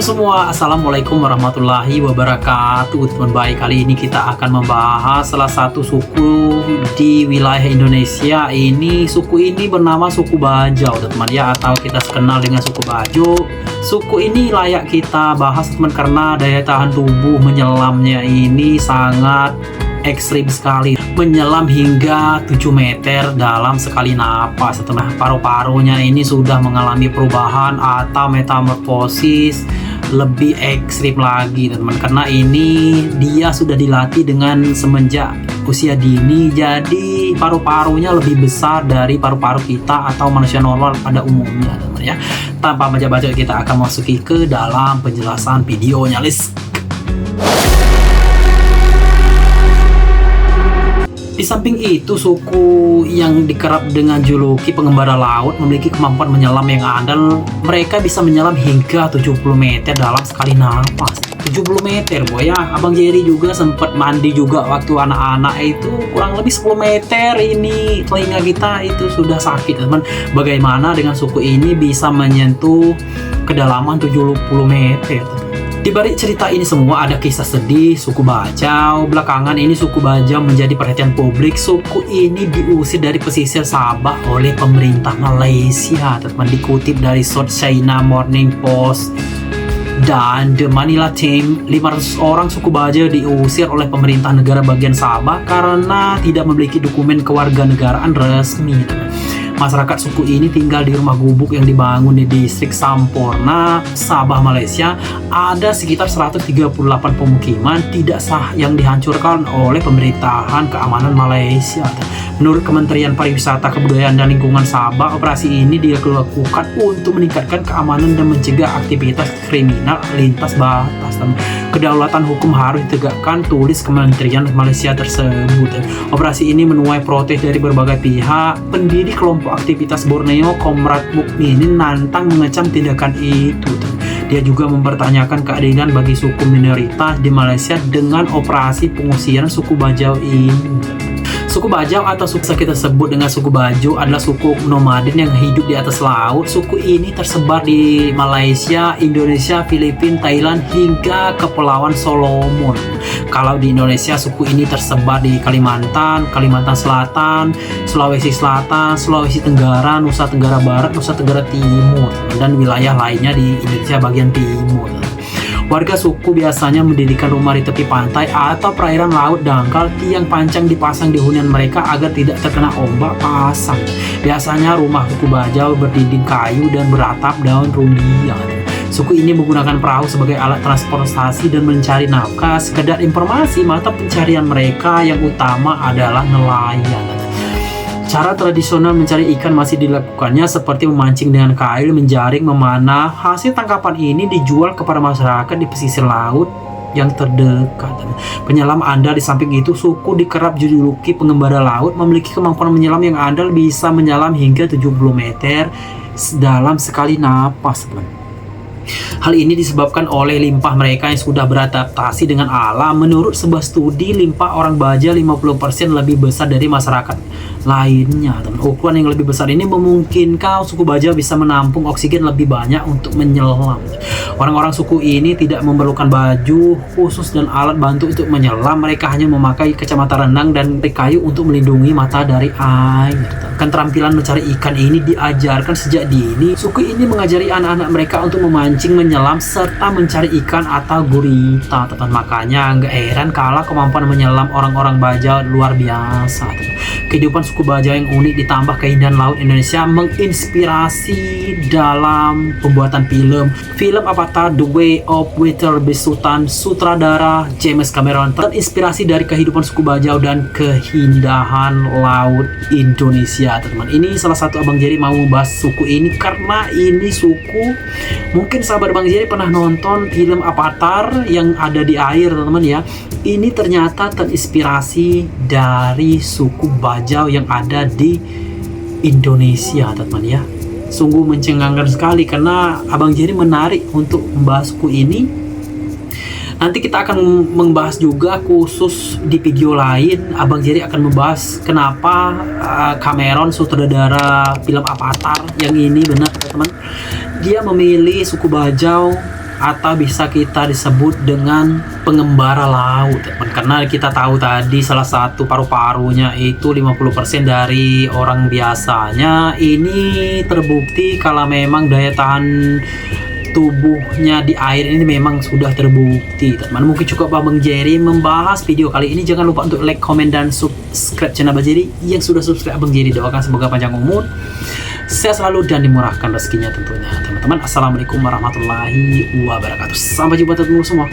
semua, Assalamualaikum warahmatullahi wabarakatuh. Teman baik, kali ini kita akan membahas salah satu suku di wilayah Indonesia. Suku ini bernama suku Bajau, teman ya, atau kita kenal dengan suku Bajo. Suku ini layak kita bahas, teman, karena daya tahan tubuh menyelamnya ini sangat ekstrim sekali, menyelam hingga 7 meter dalam sekali napas. Setelah paru-parunya ini sudah mengalami perubahan atau metamorfosis lebih ekstrim lagi, teman-teman, karena ini dia sudah dilatih dengan semenjak usia dini, jadi paru-parunya lebih besar dari paru-paru kita atau manusia normal pada umumnya, teman ya. Tanpa bacot-bacot, kita akan masuki ke dalam penjelasan videonya, Lis. Di samping itu, suku yang dikerap dengan juluki pengembara laut memiliki kemampuan menyelam yang andal. Mereka bisa menyelam hingga 70 meter dalam sekali napas. 70 meter, boy ya. Abang Jerry juga sempat mandi juga waktu anak-anak itu, kurang lebih 10 meter. Ini telinga kita itu sudah sakit, teman. Bagaimana dengan suku ini bisa menyentuh kedalaman 70 meter? Di balik cerita ini semua ada kisah sedih suku Bajau. Belakangan ini suku Bajau menjadi perhatian publik. Suku ini diusir dari pesisir Sabah oleh pemerintah Malaysia. Teman, dikutip dari South China Morning Post dan The Manila Times, 500 orang suku Bajau diusir oleh pemerintah negara bagian Sabah karena tidak memiliki dokumen kewarganegaraan resmi. Masyarakat suku ini tinggal di rumah gubuk yang dibangun di distrik Samporna, Sabah, Malaysia. Ada sekitar 138 pemukiman tidak sah yang dihancurkan oleh pemerintahan keamanan Malaysia. Menurut Kementerian Pariwisata, Kebudayaan dan Lingkungan Sabah, operasi ini dilakukan untuk meningkatkan keamanan dan mencegah aktivitas kriminal lintas batas. Kedaulatan hukum harus ditegakkan, tulis Kementerian Malaysia tersebut. Operasi ini menuai protes dari berbagai pihak. Pendiri kelompok aktivitas Borneo, Komrad Mukminin, nantang mengecam tindakan itu. Dia juga mempertanyakan keadilan bagi suku minoritas di Malaysia dengan operasi pengusiran suku Bajau ini. Suku Bajau atau suku kita sebut dengan suku Bajo adalah suku nomaden yang hidup di atas laut. Suku ini tersebar di Malaysia, Indonesia, Filipina, Thailand hingga Kepulauan Solomon. Kalau di Indonesia, suku ini tersebar di Kalimantan, Kalimantan Selatan, Sulawesi Selatan, Sulawesi Tenggara, Nusa Tenggara Barat, Nusa Tenggara Timur, dan wilayah lainnya di Indonesia bagian timur. Warga suku biasanya mendirikan rumah di tepi pantai atau perairan laut dangkal. Tiang pancang dipasang di hunian mereka agar tidak terkena ombak pasang. Biasanya rumah suku Bajau berdinding kayu dan beratap daun rumbia. Suku ini menggunakan perahu sebagai alat transportasi dan mencari nafkah. Sekedar informasi, mata pencarian mereka yang utama adalah nelayan. Cara tradisional mencari ikan masih dilakukannya, seperti memancing dengan kail, menjaring, memanah. Hasil tangkapan ini dijual kepada masyarakat di pesisir laut yang terdekat. Penyelam andal. Di samping itu, suku dikerap juluki pengembara laut, memiliki kemampuan menyelam yang andal, bisa menyelam hingga 70 meter dalam sekali napas, teman. Hal ini disebabkan oleh limpah mereka yang sudah beradaptasi dengan alam. Menurut sebuah studi, limpah orang Bajau 50% lebih besar dari masyarakat lainnya. Ukuran yang lebih besar ini memungkinkan suku Bajau bisa menampung oksigen lebih banyak untuk menyelam. Orang-orang suku ini tidak memerlukan baju khusus dan alat bantu untuk menyelam. Mereka hanya memakai kacamata renang dan kayu untuk melindungi mata dari air. Keterampilan mencari ikan ini diajarkan sejak dini. Suku ini mengajari anak-anak mereka untuk memancing, menyelam, serta mencari ikan atau gurita. Makanya nggak heran kalau kemampuan menyelam orang-orang Bajau luar biasa. Kehidupan suku Bajau yang unik ditambah keindahan laut Indonesia menginspirasi dalam pembuatan film Avatar The Way of Water besutan sutradara James Cameron. Terinspirasi dari kehidupan suku Bajau dan keindahan laut Indonesia, teman. Ini salah satu Abang Jerry mau membahas suku ini karena ini suku, mungkin sahabat Bang Jerry pernah nonton film Avatar yang ada di air, teman-teman ya. Ini ternyata terinspirasi dari suku Bajau yang ada di Indonesia, teman ya. Sungguh mencengangkan sekali karena Abang Jerry menarik untuk membahas suku ini. Nanti kita akan membahas juga khusus di video lain. Abang Jerry akan membahas kenapa Cameron, sutradara film Avatar yang ini, benar teman-teman, dia memilih suku Bajau atau bisa kita disebut dengan pengembara laut, teman. Karena kita tahu tadi salah satu paru-parunya itu 50% dari orang biasanya. Ini terbukti kalau memang daya tahan tubuhnya di air ini memang sudah terbukti, teman. Mungkin cukup Bang Jerry membahas video kali ini. Jangan lupa untuk like, komen, dan subscribe channel Bang Jerry. Yang sudah subscribe Bang Jerry, doakan semoga panjang umur, sehat selalu, dan dimurahkan rezekinya tentunya, teman-teman. Assalamualaikum warahmatullahi wabarakatuh. Sampai jumpa teman-teman semua.